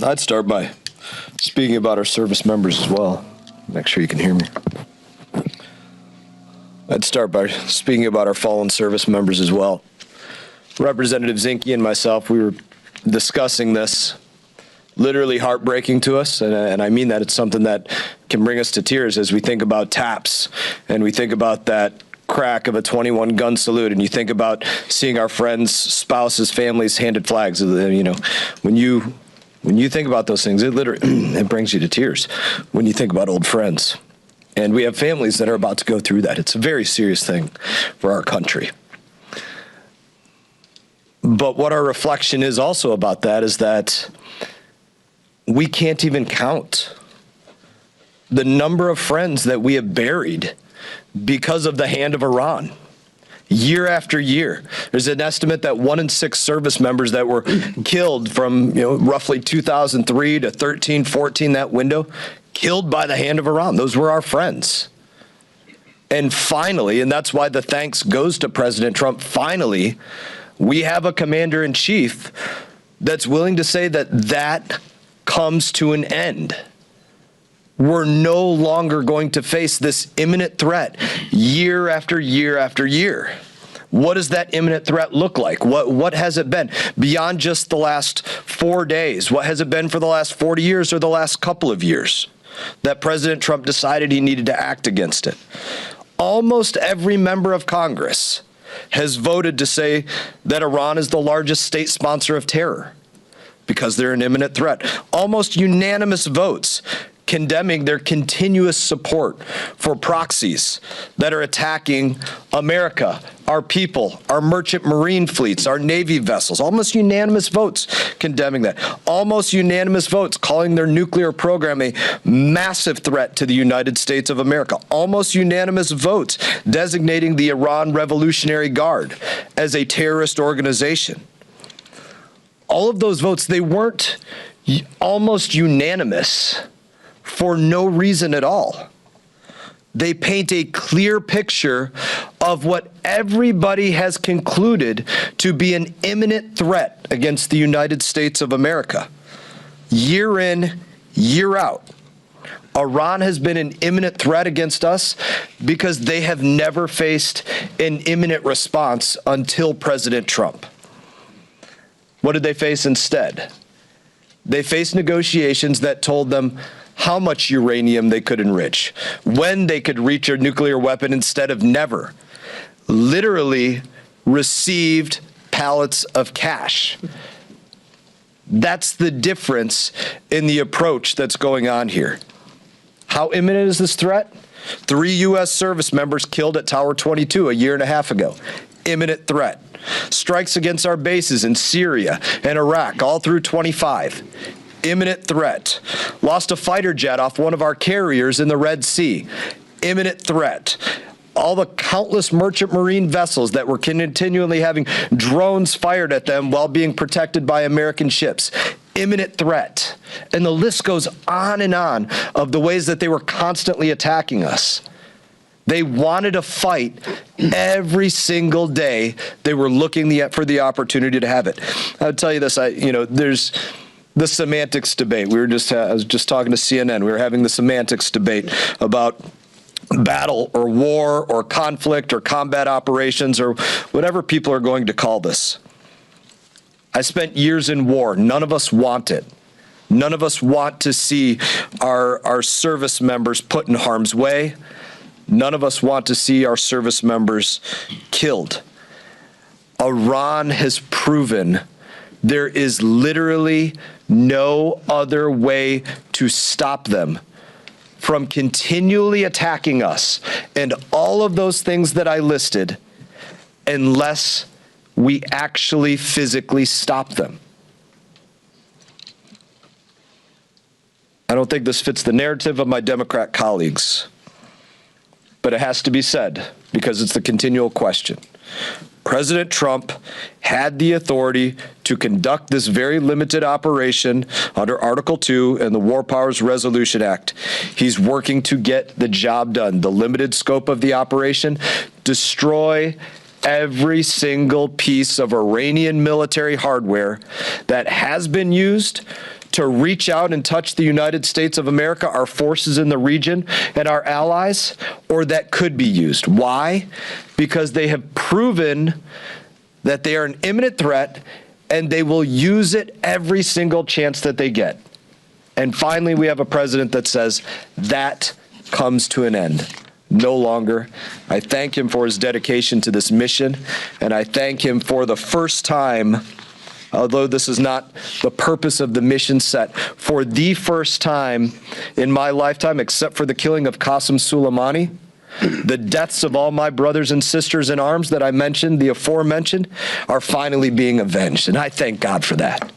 I'd start by speaking about our service members as well. Make sure you can hear me. I'd start by speaking about our fallen service members as well. Representative Zinke and myself, we were discussing this. Literally heartbreaking to us, and I mean that. It's something that can bring us to tears as we think about TAPS and we think about that crack of a 21 gun salute, and you think about seeing our friends, spouses, families handed flags. You know, when you think about those things, it literally it brings you to tears when you think about old friends. And we have families that are about to go through that. It's a very serious thing for our country. But what our reflection is also about that is that we can't even count the number of friends that we have buried because of the hand of Iran. Year after year, there's an estimate that 1 in 6 service members that were killed from roughly 2003 to 13, 14, that window, killed by the hand of Iran. Those were our friends. And finally, and that's why the thanks goes to President Trump, finally, we have a commander-in-chief that's willing to say that that comes to an end. We're no longer going to face this imminent threat year after year after year. What does that imminent threat look like? What has it been beyond just the last 4 days? What has it been for the last 40 years or the last couple of years that President Trump decided he needed to act against it? Almost every member of Congress has voted to say that Iran is the largest state sponsor of terror because they're an imminent threat. Almost unanimous votes condemning their continuous support for proxies that are attacking America, our people, our merchant marine fleets, our Navy vessels. Almost unanimous votes condemning that. Almost unanimous votes calling their nuclear program a massive threat to the United States of America. Almost unanimous votes designating the Iran Revolutionary Guard as a terrorist organization. All of those votes, they weren't almost unanimous for no reason at all. They paint a clear picture of what everybody has concluded to be an imminent threat against the United States of America. Year in, year out, Iran has been an imminent threat against us because they have never faced an imminent response until President Trump. What did they face instead? They faced negotiations that told them how much uranium they could enrich, when they could reach a nuclear weapon instead of never. Literally received pallets of cash. That's the difference in the approach that's going on here. How imminent is this threat? 3 U.S. service members killed at Tower 22 a year and a half ago. Imminent threat. Strikes against our bases in Syria and Iraq all through 25. Imminent threat. Lost a fighter jet off one of our carriers in the Red Sea. Imminent threat. All the countless merchant marine vessels that were continually having drones fired at them while being protected by American ships. Imminent threat. And the list goes on and on of the ways that they were constantly attacking us. They wanted to fight every single day. They were looking for the opportunity to have it. I'll tell you this, there's the semantics debate. I was just talking to CNN. We were having the semantics debate about battle or war or conflict or combat operations or whatever people are going to call this. I spent years in war. None of us want it. None of us want to see our service members put in harm's way. None of us want to see our service members killed. Iran has proven there is literally no other way to stop them from continually attacking us and all of those things that I listed unless we actually physically stop them. I don't think this fits the narrative of my Democrat colleagues, but it has to be said because it's the continual question. President Trump had the authority to conduct this very limited operation under Article 2 and the War Powers Resolution Act. He's working to get the job done. The limited scope of the operation, destroy every single piece of Iranian military hardware that has been used to reach out and touch the United States of America, our forces in the region, and our allies, or that could be used. Why? Because they have proven that they are an imminent threat, and they will use it every single chance that they get. And finally, we have a president that says that comes to an end. No longer. I thank him for his dedication to this mission, and I thank him for the first time, although this is not the purpose of the mission set, for the first time in my lifetime, except for the killing of Qasem Soleimani, the deaths of all my brothers and sisters in arms that I mentioned, the aforementioned, are finally being avenged, and I thank God for that.